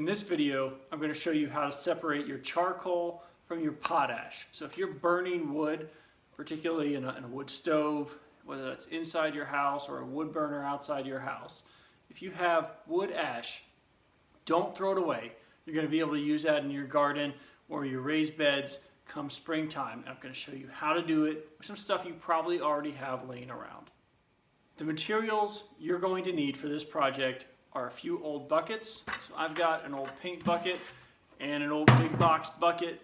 In this video, I'm going to show you how to separate your charcoal from your potash. So if you're burning wood, particularly in a wood stove, whether that's inside your house or a wood burner outside your house, if you have wood ash, don't throw it away. You're going to be able to use that in your garden or your raised beds come springtime. I'm going to show you how to do it with some stuff you probably already have laying around. The materials you're going to need for this project are a few old buckets. So I've got an old paint bucket and an old big box bucket.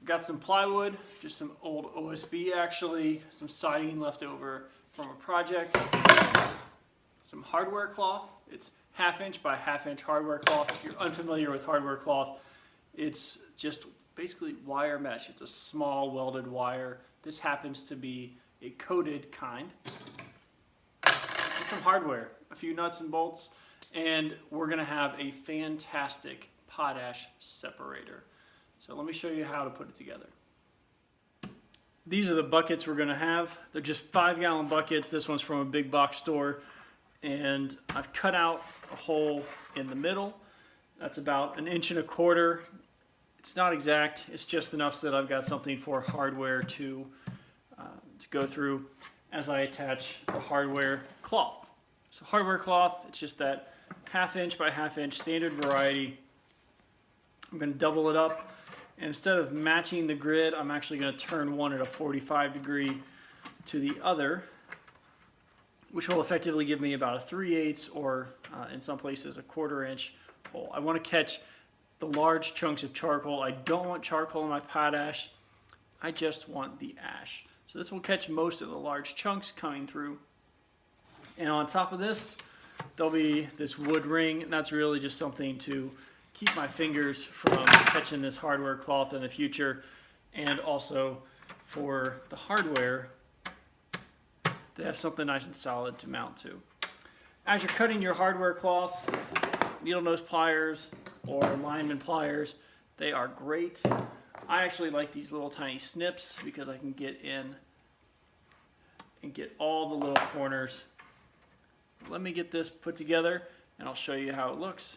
I've got some plywood, just some old OSB actually, some siding left over from a project, some hardware cloth. It's 1/2 inch by 1/2 inch hardware cloth. If you're unfamiliar with hardware cloth, it's just basically wire mesh. It's a small welded wire. This happens to be a coated kind. And some hardware, a few nuts and bolts, and we're going to have a fantastic potash separator. So let me show you how to put it together. These are the buckets we're going to have. They're just 5-gallon buckets. This one's from a big box store. And I've cut out a hole in the middle. That's about 1 1/4 inches. It's not exact. It's just enough so that I've got something for hardware to go through as I attach the hardware cloth. So hardware cloth, it's just that 1/2 inch by 1/2 inch standard variety. I'm going to double it up, and instead of matching the grid, I'm actually going to turn one at a 45-degree to the other, which will effectively give me about a 3/8 or in some places a 1/4 inch hole. I want to catch the large chunks of charcoal. I don't want charcoal in my potash. I just want the ash. So this will catch most of the large chunks coming through. And on top of this, there'll be this wood ring, and that's really just something to keep my fingers from catching this hardware cloth in the future, and also for the hardware to have something nice and solid to mount to. As you're cutting your hardware cloth, needle nose pliers or lineman pliers, they are great. I actually like these little tiny snips because I can get in and get all the little corners. Let me get this put together and I'll show you how it looks.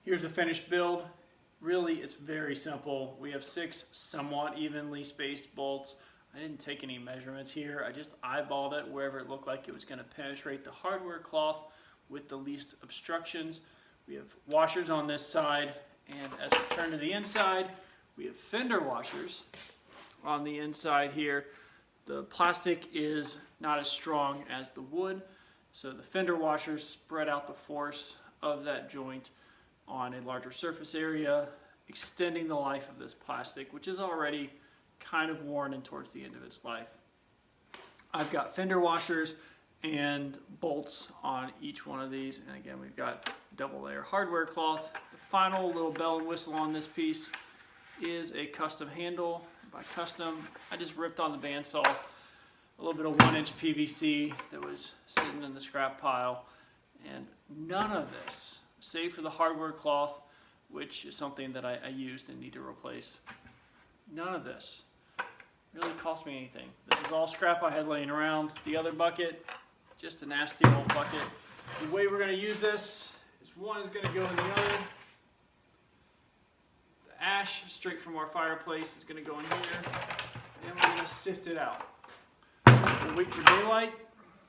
Here's the finished build. Really, it's very simple. We have 6 somewhat evenly spaced bolts. I didn't take any measurements here. I just eyeballed it wherever it looked like it was going to penetrate the hardware cloth with the least obstructions. We have washers on this side, and as we turn to the inside, we have fender washers on the inside here. The plastic is not as strong as the wood, so the fender washers spread out the force of that joint on a larger surface area, extending the life of this plastic, which is already kind of worn and towards the end of its life. I've got fender washers and bolts on each one of these, and again we've got double layer hardware cloth. The final little bell and whistle on this piece is a custom handle. By custom, I just ripped on the bandsaw a little bit of 1-inch PVC that was sitting in the scrap pile, and none of this, save for the hardware cloth, which is something that I used and need to replace, none of this really cost me anything. This is all scrap I had laying around. The other bucket, just a nasty old bucket. The way we're going to use this is one is going to go in the other. The ash straight from our fireplace is going to go in here, and we're going to sift it out. We'll wait for daylight.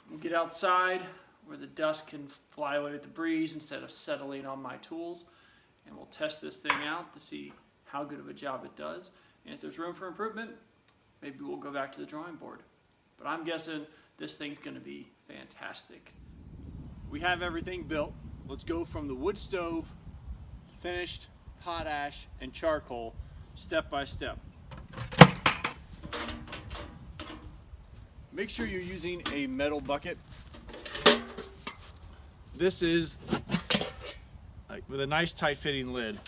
We'll get outside where the dust can fly away with the breeze instead of settling on my tools, and we'll test this thing out to see how good of a job it does, and if there's room for improvement, maybe we'll go back to the drawing board. But I'm guessing this thing's going to be fantastic. We have everything built. Let's go from the wood stove, finished potash and charcoal, step by step. Make sure you're using a metal bucket. This is with a nice tight fitting lid.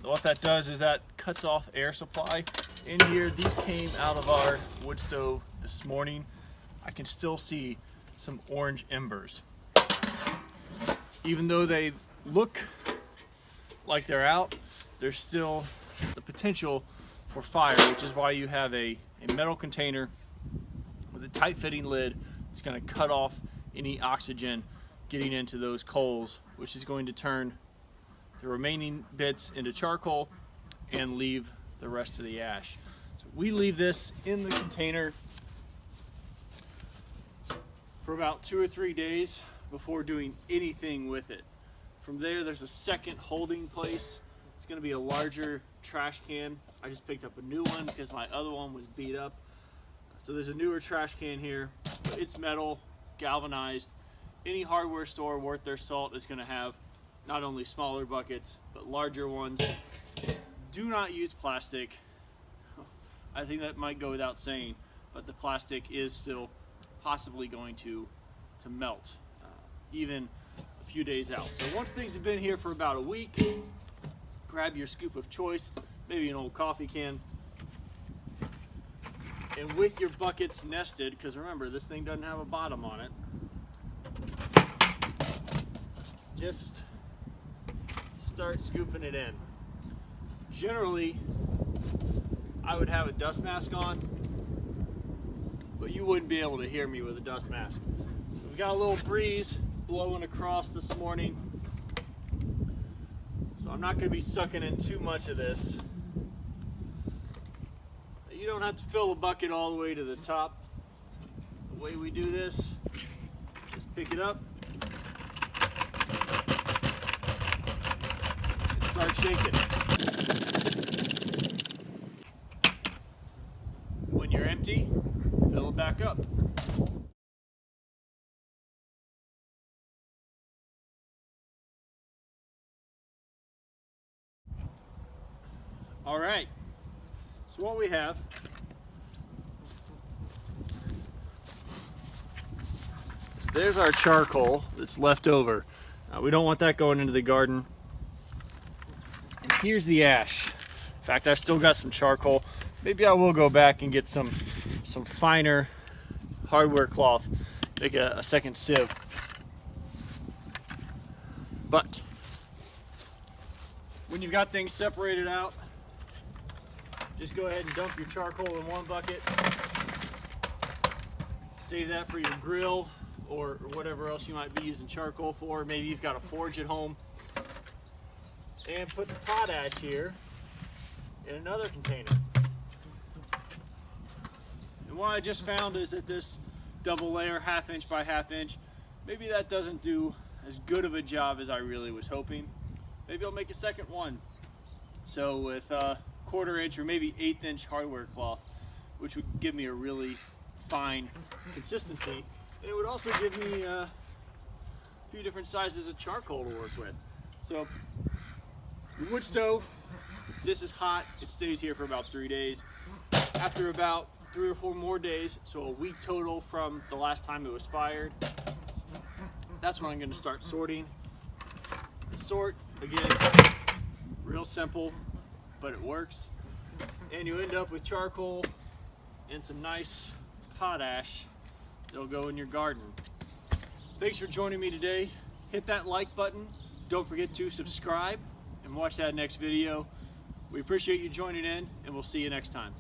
What that does is that cuts off air supply in here. These came out of our wood stove this morning. I can still see some orange embers. even though they look like they're out, there's still the potential for fire, which is why you have a metal container with a tight fitting lid. It's going to cut off any oxygen getting into those coals, which is going to turn the remaining bits into charcoal and leave the rest of the ash. So we leave this in the container for about 2 or 3 days before doing anything with it. From there, there's a second holding place. It's going to be a larger trash can. I just picked up a new one because my other one was beat up. So there's a newer trash can here. It's metal, galvanized. Any hardware store worth their salt is going to have not only smaller buckets, but larger ones. Do not use plastic. I think that might go without saying, but the plastic is still possibly going to melt, even a few days out. So once things have been here for about a week, grab your scoop of choice, maybe an old coffee can, and with your buckets nested, because remember, this thing doesn't have a bottom on it, just start scooping it in. Generally, I would have a dust mask on, but you wouldn't be able to hear me with a dust mask. So we've got a little breeze blowing across this morning, so I'm not going to be sucking in too much of this. You don't have to fill the bucket all the way to the top. The way we do this, just pick it up and start shaking. When you're empty, fill it back up. All right, so what we have is there's our charcoal that's left over. We don't want that going into the garden. And here's the ash. In fact, I've still got some charcoal. Maybe I will go back and get some finer hardware cloth, make a second sieve. But when you've got things separated out, just go ahead and dump your charcoal in one bucket. Save that for your grill or whatever else you might be using charcoal for. Maybe you've got a forge at home. And put the potash here in another container. And what I just found is that this double layer, 1/2 inch by 1/2 inch, maybe that doesn't do as good of a job as I really was hoping. Maybe I'll make a second one. So with 1/4 inch or maybe 1/8 inch hardware cloth, which would give me a really fine consistency. And it would also give me a few different sizes of charcoal to work with. So your wood stove, this is hot, it stays here for about 3 days. After about 3 or 4 more days, so a week total from the last time it was fired, that's when I'm going to start sorting. The sort, again, real simple, but it works. And you end up with charcoal and some nice potash that'll go in your garden. Thanks for joining me today. Hit that like button. Don't forget to subscribe and watch that next video. We appreciate you joining in, and we'll see you next time.